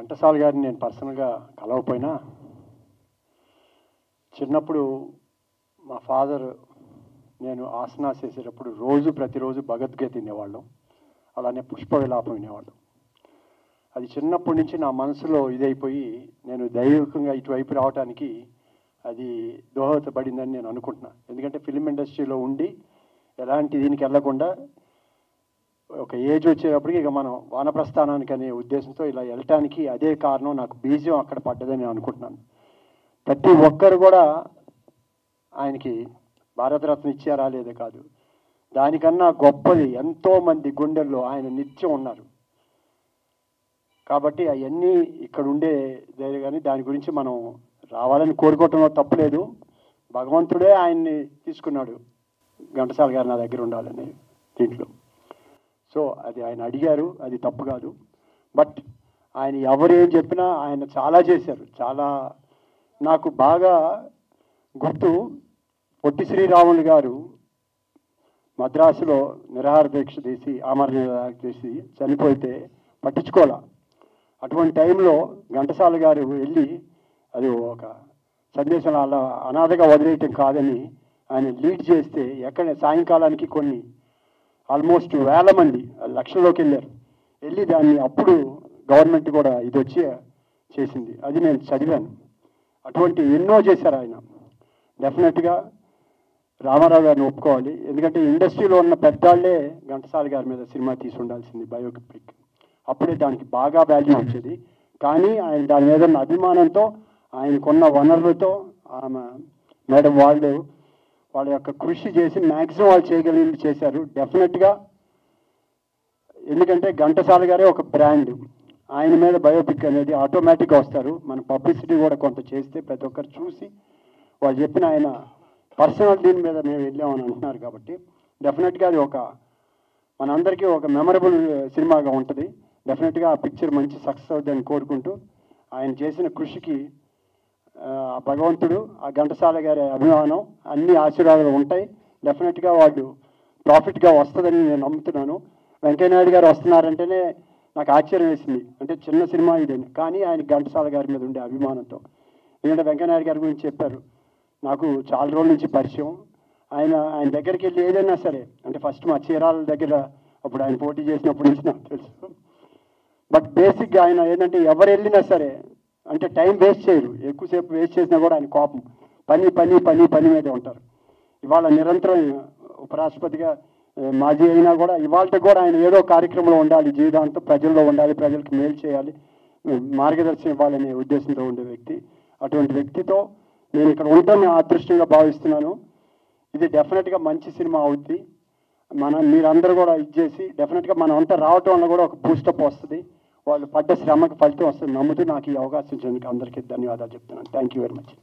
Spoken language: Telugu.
ఘంటసాల గారిని నేను పర్సనల్గా కలవకపోయినా చిన్నప్పుడు మా ఫాదర్ నేను ఆసనాస్ చేసేటప్పుడు ప్రతిరోజు భగవద్గీత వినేవాళ్ళం. అలానే పుష్ప విలాపం వినేవాళ్ళం. అది చిన్నప్పటి నుంచి నా మనసులో ఇదైపోయి నేను దైవికంగా ఇటువైపు రావడానికి అది దోహదపడిందని నేను అనుకుంటున్నాను. ఎందుకంటే ఫిలిం ఇండస్ట్రీలో ఉండి ఎలాంటి దీనికి వెళ్లకుండా ఒక ఏజ్ వచ్చేటప్పటికి ఇక మనం వానప్రస్థానానికి అనే ఉద్దేశంతో ఇలా వెళ్ళటానికి అదే కారణం. నాకు బీజం అక్కడ పడ్డదని నేను అనుకుంటున్నాను. ప్రతి ఒక్కరు కూడా ఆయనకి భారతరత్న ఇచ్చారా లేదా కాదు, దానికన్నా గొప్పది ఎంతోమంది గుండెల్లో ఆయన నిత్యం ఉన్నారు. కాబట్టి అవన్నీ ఇక్కడ ఉండే కానీ దాని గురించి మనం రావాలని కోరుకోవటంలో తప్పులేదు. భగవంతుడే ఆయన్ని తీసుకున్నాడు, ఘంటసాల గారు నా దగ్గర ఉండాలని దీంట్లో. సో అది ఆయన అడిగారు, అది తప్పు కాదు. బట్ ఆయన ఎవరు ఏం చెప్పినా ఆయన చాలా చేశారు. చాలా నాకు బాగా గుర్తు, పొట్టి శ్రీరాములు గారు మద్రాసులో నిరాహార దీక్ష చేసి ఆమరణ నిరాహార చేసి చనిపోతే పట్టించుకోవాల. అటువంటి టైంలో ఘంటసాల గారు వెళ్ళి అది ఒక సందేశం అలా అనాథగా వదిలేయటం కాదని ఆయన లీడ్ చేస్తే ఎక్కడ సాయంకాలానికి కొన్ని ఆల్మోస్ట్ 1000 మంది లక్షల్లోకి వెళ్ళారు. వెళ్ళి దాన్ని అప్పుడు గవర్నమెంట్ కూడా ఇది వచ్చి చేసింది. అది నేను చదివాను. అటువంటి ఎన్నో చేశారు ఆయన. డెఫినెట్గా రామారావు గారిని ఒప్పుకోవాలి. ఎందుకంటే ఇండస్ట్రీలో ఉన్న పెద్దాళ్లే ఘంటసాల గారి మీద సినిమా తీసి ఉండాల్సింది, బయోపిక్. అప్పుడే దానికి బాగా వాల్యూ వచ్చేది. కానీ ఆయన దాని మీద ఉన్న అభిమానంతో, ఆయనకున్న వనరులతో ఆమె మేడం వాళ్ళ యొక్క కృషి చేసి మ్యాక్సిమం వాళ్ళు చేయగలిగింది చేశారు. డెఫినెట్గా ఎందుకంటే ఘంటసాల గారే ఒక బ్రాండ్. ఆయన మీద బయోపిక్ అనేది ఆటోమేటిక్గా వస్తారు. మన పబ్లిసిటీ కూడా కొంత చేస్తే ప్రతి ఒక్కరు చూసి వాళ్ళు చెప్పిన ఆయన పర్సనల్ దీని మీద మేము వెళ్ళామని అంటున్నారు. కాబట్టి డెఫినెట్గా అది ఒక మనందరికీ ఒక మెమరబుల్ సినిమాగా ఉంటుంది. డెఫినెట్గా ఆ పిక్చర్ మంచి సక్సెస్ అవుతుందని కోరుకుంటూ ఆయన చేసిన కృషికి భగవంతుడు, ఆ ఘంటసాల గారి అభిమానం, అన్ని ఆశీర్వాదాలు ఉంటాయి. డెఫినెట్గా వాళ్ళు ప్రాఫిట్గా వస్తుందని నేను నమ్ముతున్నాను. వెంకయ్యనాయుడు గారు వస్తున్నారంటేనే నాకు ఆశ్చర్యం వేసింది. అంటే చిన్న సినిమా ఇదని, కానీ ఆయన ఘంటసాల గారి మీద ఉండే అభిమానంతో. ఎందుకంటే వెంకయ్యనాయుడు గారి గురించి చెప్పారు, నాకు చాలా రోజుల నుంచి పరిచయం. ఆయన దగ్గరికి వెళ్ళి ఏదైనా సరే, అంటే ఫస్ట్ మా చీరాల దగ్గర అప్పుడు ఆయన పోటీ చేసినప్పుడు నుంచి నాకు తెలుసు. బట్ బేసిక్గా ఆయన ఏంటంటే ఎవరు వెళ్ళినా సరే అంటే టైం వేస్ట్ చేయరు. ఎక్కువసేపు వేస్ట్ చేసినా కూడా ఆయన కోపం, పని మీదే ఉంటారు. ఇవాళ నిరంతరం ఉపరాష్ట్రపతిగా మాజీ అయినా కూడా ఇవాళ కూడా ఆయన ఏదో కార్యక్రమంలో ఉండాలి, జీవితాంతం ప్రజల్లో ఉండాలి, ప్రజలకు మేలు చేయాలి, మార్గదర్శనం ఇవ్వాలనే ఉద్దేశంతో ఉండే వ్యక్తి. అటువంటి వ్యక్తితో నేను ఇక్కడ ఉంటాను అదృష్టంగా భావిస్తున్నాను. ఇది డెఫినెట్గా మంచి సినిమా అవుద్ది. మీరందరూ కూడా ఇచ్చేసి డెఫినెట్గా మనం అంతా రావటం వల్ల కూడా ఒక బూస్టప్ వస్తుంది. వాళ్ళు పడ్డ శ్రమకు ఫలితం వస్తుంది నమ్ముతూ నాకు ఈ అవకాశం ఇచ్చినందుకు అందరికీ ధన్యవాదాలు చెప్తున్నాను. Thank you very much.